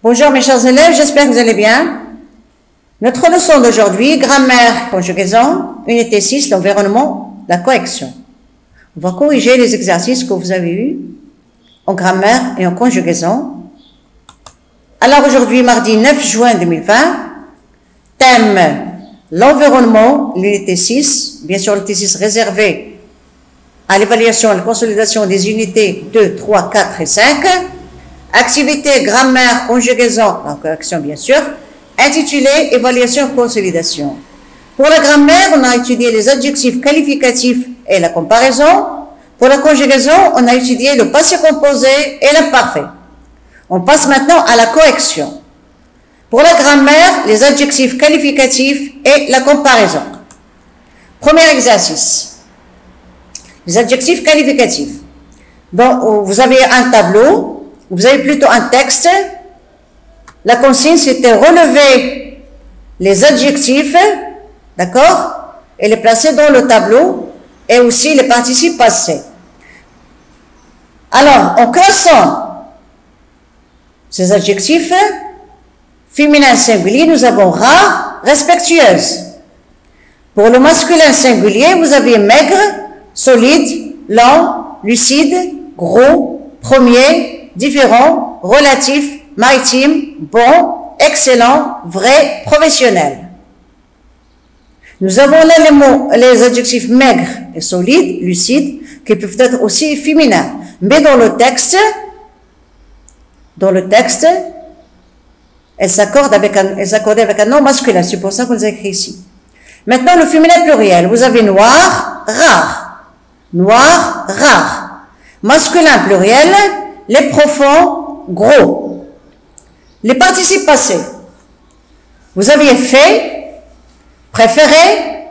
Bonjour mes chers élèves, j'espère que vous allez bien. Notre leçon d'aujourd'hui, grammaire, conjugaison, unité 6, l'environnement, la correction. On va corriger les exercices que vous avez eus en grammaire et en conjugaison. Alors aujourd'hui, mardi 9 juin 2020, thème l'environnement, l'unité 6, bien sûr l'unité 6 réservée à l'évaluation et à la consolidation des unités 2, 3, 4 et 5. Activité, grammaire, conjugaison, la correction bien sûr, intitulée évaluation et consolidation. Pour la grammaire, on a étudié les adjectifs qualificatifs et la comparaison. Pour la conjugaison, on a étudié le passé composé et l'imparfait. On passe maintenant à la correction. Pour la grammaire, les adjectifs qualificatifs et la comparaison. Premier exercice. Les adjectifs qualificatifs. Bon, vous avez un tableau. Vous avez plutôt un texte. La consigne, c'était relever les adjectifs, d'accord, et les placer dans le tableau, et aussi les participes passés. Alors, en classant ces adjectifs, féminin singulier, nous avons rare, respectueuse. Pour le masculin singulier, vous avez maigre, solide, lent, lucide, gros, premier, différent, relatif, maritime, bon, excellent, vrai, professionnel. Nous avons là les adjectifs maigre et solide, lucide, qui peuvent être aussi féminins. Mais dans le texte, elles s'accordent avec un nom masculin. C'est pour ça qu'on les a écrit ici. Maintenant, le féminin pluriel. Vous avez noir, rare. Noir, rare. Masculin pluriel, les profonds, gros. Les participes passés. Vous aviez fait, préféré,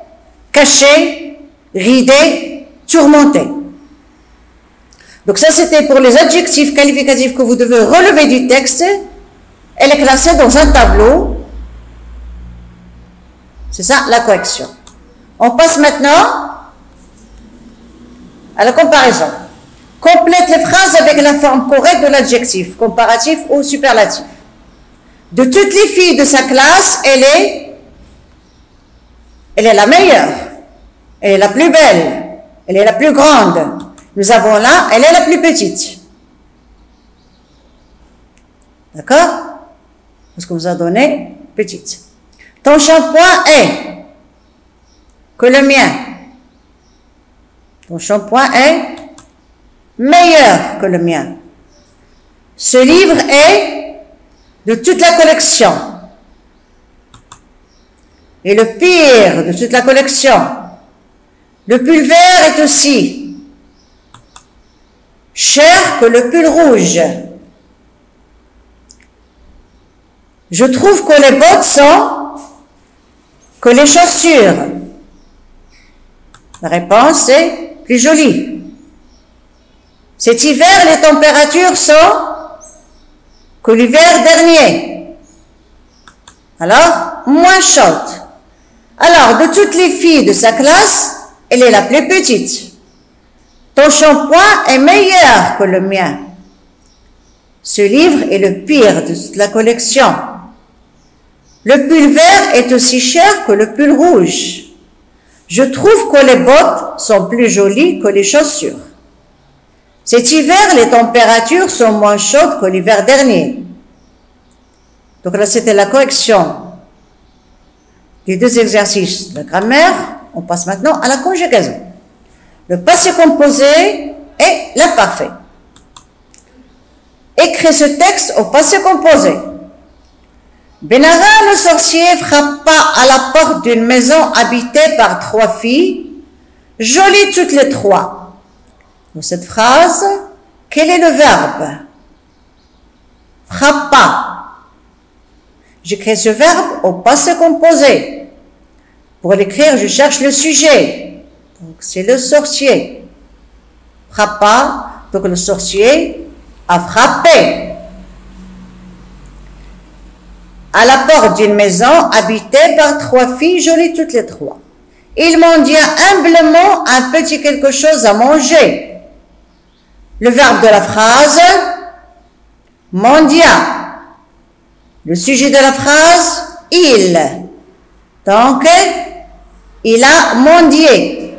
caché, ridé, tourmenté. Donc ça, c'était pour les adjectifs qualificatifs que vous devez relever du texte et les classer dans un tableau. C'est ça, la correction. On passe maintenant à la comparaison. Complète les phrases avec la forme correcte de l'adjectif, comparatif ou superlatif. De toutes les filles de sa classe, elle est la meilleure, elle est la plus belle, elle est la plus grande. Nous avons là, elle est la plus petite. D'accord? Parce qu'on vous a donné petite. Ton shampoing est que le mien. Ton shampoing est meilleur que le mien. Ce livre est de toute la collection. Et le pire de toute la collection. Le pull vert est aussi cher que le pull rouge. Je trouve que les bottes sont que les chaussures. La réponse est plus jolie. Cet hiver, les températures sont que l'hiver dernier. Alors, moins chaude. Alors, de toutes les filles de sa classe, elle est la plus petite. Ton shampoing est meilleur que le mien. Ce livre est le pire de toute la collection. Le pull vert est aussi cher que le pull rouge. Je trouve que les bottes sont plus jolies que les chaussures. Cet hiver, les températures sont moins chaudes que l'hiver dernier. Donc là, c'était la correction des deux exercices de grammaire. On passe maintenant à la conjugaison. Le passé composé et l'imparfait. Écris ce texte au passé composé. Benara, le sorcier, frappa à la porte d'une maison habitée par 3 filles, jolies toutes les 3. Dans cette phrase, quel est le verbe? Frappa. J'écris ce verbe au passé composé. Pour l'écrire, je cherche le sujet. Donc, c'est le sorcier. Frappa, donc le sorcier a frappé. À la porte d'une maison habitée par 3 filles, jolies toutes les 3. Il mendia humblement un petit quelque chose à manger. Le verbe de la phrase, mendia. Le sujet de la phrase, il. Donc, il a mendié.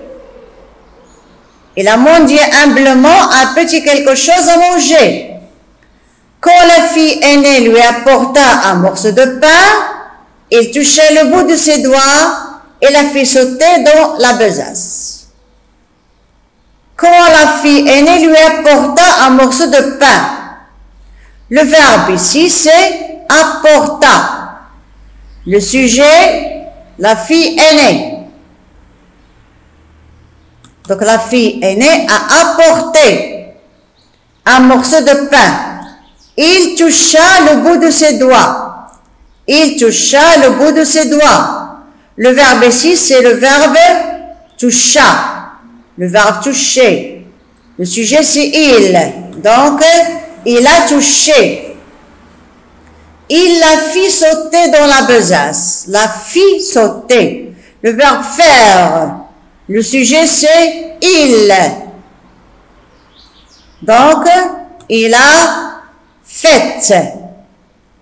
Il a mendié humblement un petit quelque chose à manger. Quand la fille aînée lui apporta un morceau de pain, il touchait le bout de ses doigts et la fit sauter dans la besace. Quand la fille aînée lui apporta un morceau de pain, le verbe ici c'est apporta. Le sujet, la fille aînée. Donc la fille aînée a apporté un morceau de pain. Il toucha le bout de ses doigts. Il toucha le bout de ses doigts. Le verbe ici, c'est le verbe toucha. Le verbe toucher. Le sujet, c'est il. Donc, il a touché. Il la fit sauter dans la besace. La fit sauter. Le verbe faire. Le sujet, c'est il. Donc, il a fait.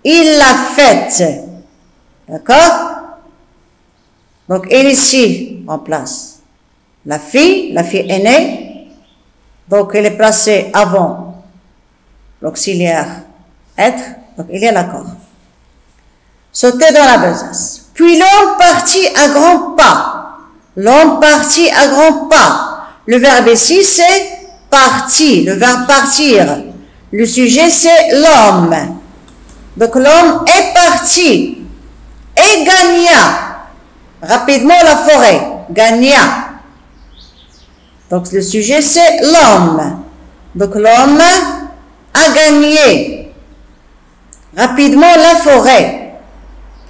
Il l'a faite. D'accord? Donc, il ici en place. La fille aînée. Donc, elle est placée avant l'auxiliaire être. Donc, il y a l'accord. Sauter dans la besace. Puis l'homme partit à grands pas. L'homme partit à grands pas. Le verbe ici, c'est partir. Le verbe partir. Le sujet, c'est l'homme. Donc, l'homme est parti et gagna rapidement la forêt. Gagna. Donc, le sujet, c'est l'homme. Donc, l'homme a gagné rapidement la forêt.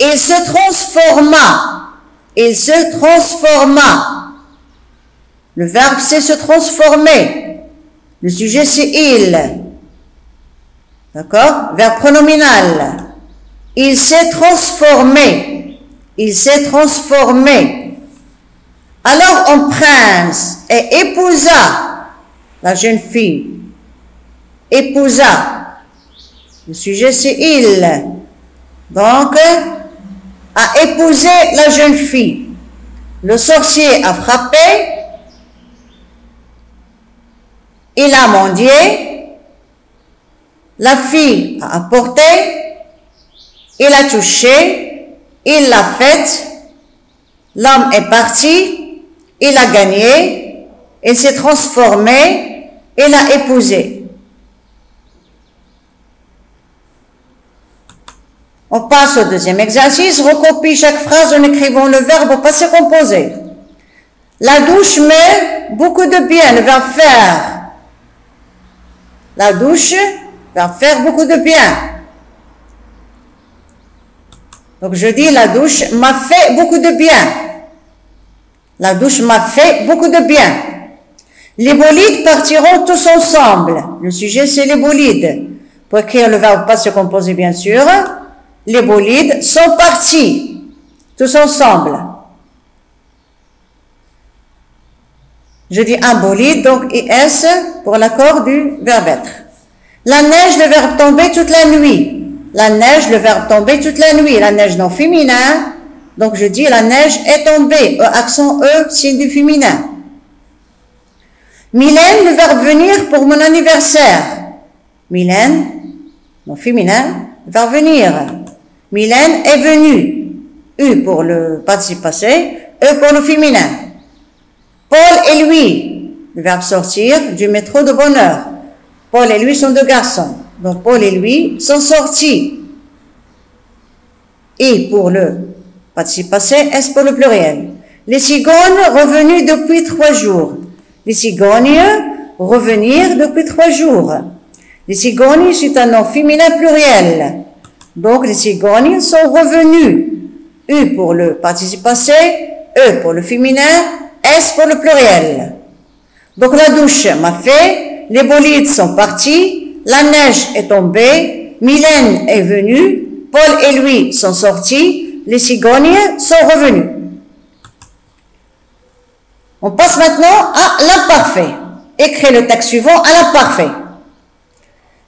Il se transforma. Il se transforma. Le verbe, c'est se transformer. Le sujet, c'est il. D'accord? Verbe pronominal. Il s'est transformé. Il s'est transformé. Alors un prince et épousa la jeune fille. Épousa. Le sujet c'est il. Donc, a épousé la jeune fille. Le sorcier a frappé. Il a mendié. La fille a apporté, il a touché, il l'a faite, l'homme est parti, il a gagné, il s'est transformé, il a épousé. On passe au deuxième exercice, recopie chaque phrase en écrivant le verbe au passé composé. La douche met beaucoup de bien, le verbe faire. La douche va faire beaucoup de bien. Donc je dis la douche m'a fait beaucoup de bien. La douche m'a fait beaucoup de bien. Les bolides partiront tous ensemble. Le sujet c'est les bolides. Pour écrire le verbe passé composé bien sûr. Les bolides sont partis tous ensemble. Je dis un bolide donc IS pour l'accord du verbe être. La neige, le verbe tomber toute la nuit. La neige, le verbe tomber toute la nuit. La neige non féminin. Donc je dis la neige est tombée. Accent E, signe du féminin. Mylène, le verbe venir pour mon anniversaire. Mylène, non féminin, le verbe venir. Mylène est venue. U pour le participe passé. E pour le féminin. Paul et lui, le verbe sortir du métro de bonheur. Paul et lui sont deux garçons. Donc, Paul et lui sont sortis. Et pour le participe passé, S pour le pluriel. Les cigognes revenues depuis 3 jours. Les cigognes revenir depuis 3 jours. Les cigognes, c'est un nom féminin pluriel. Donc, les cigognes sont revenues. U pour le participe passé, E pour le féminin, S pour le pluriel. Donc, la douche m'a fait. Les bolides sont partis, la neige est tombée, Mylène est venue, Paul et lui sont sortis, les cigognes sont revenus. On passe maintenant à l'imparfait. Écris le texte suivant à l'imparfait.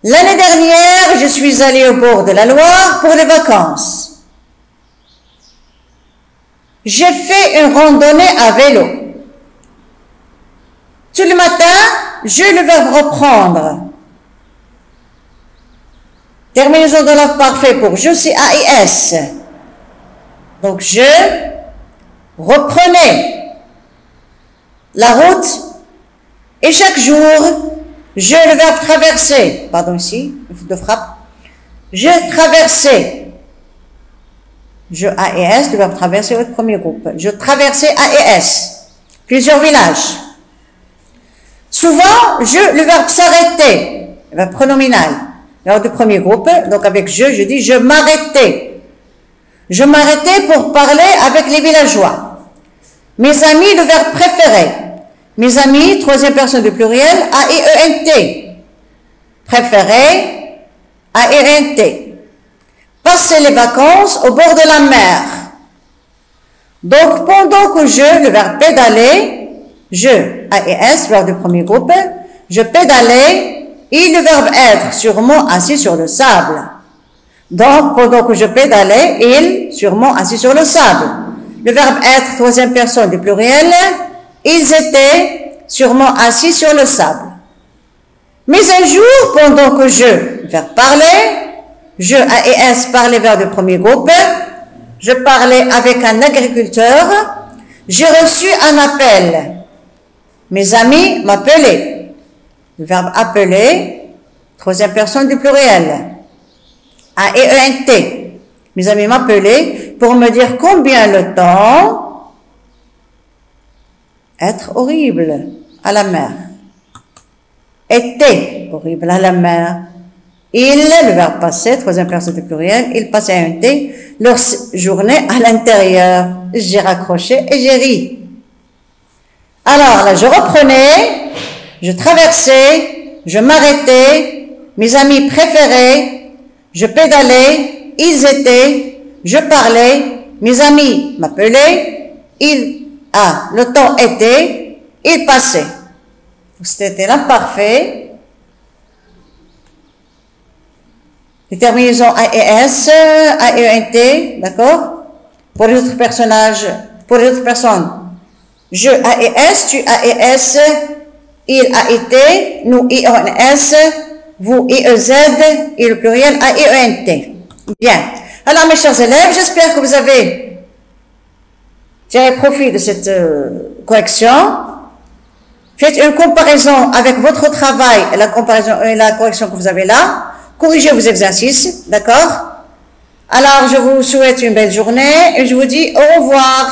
L'année dernière, je suis allée au bord de la Loire pour les vacances. J'ai fait une randonnée à vélo. Tout le matin, je le verbe reprendre. Terminaison de l'imparfait pour je, c'est AIS. Donc, je reprenais la route et chaque jour, je le verbe traverser. Pardon, ici, de frappe. Je traversais. Je AIS, le verbe traverser, votre premier groupe. Je traversais AIS. Plusieurs villages. Souvent, le verbe s'arrêter. Le verbe pronominal. Le verbe du premier groupe. Donc, avec je dis je m'arrêtais. Je m'arrêtais pour parler avec les villageois. Mes amis, le verbe préféré. Mes amis, troisième personne du pluriel, A-I-E-N-T. Préféré, A-I-E-N-T. Passer les vacances au bord de la mer. Donc, pendant que le verbe pédaler, je, A-I-S, verbe du premier groupe, je pédalais, et le verbe être, sûrement assis sur le sable. Donc, pendant que je pédalais, il, sûrement assis sur le sable. Le verbe être, troisième personne du pluriel, ils étaient sûrement assis sur le sable. Mais un jour, pendant que le verbe parler, je, A-I-S, parlais vers le premier groupe, je parlais avec un agriculteur, j'ai reçu un appel. Mes amis m'appelaient. Le verbe appeler, troisième personne du pluriel. A-E-N-T. Mes amis m'appelaient pour me dire combien le temps être horrible à la mer. Était horrible à la mer. Il, le verbe passé, troisième personne du pluriel, il passait à un T, leur journée à l'intérieur. J'ai raccroché et j'ai ri. Alors là, je reprenais, je traversais, je m'arrêtais, mes amis préférés, je pédalais, ils étaient, je parlais, mes amis m'appelaient, le temps était, il passait. C'était l'imparfait. Les terminaisons AES, AENT, d'accord? Pour les autres personnages, pour les autres personnes, je AES, tu AES, il a été, nous IONS, vous IEZ, et le pluriel AENT. Bien. Alors, mes chers élèves, j'espère que vous avez tiré profit de cette correction. Faites une comparaison avec votre travail, la comparaison et la correction que vous avez là. Corrigez vos exercices, d'accord? Alors, je vous souhaite une belle journée et je vous dis au revoir.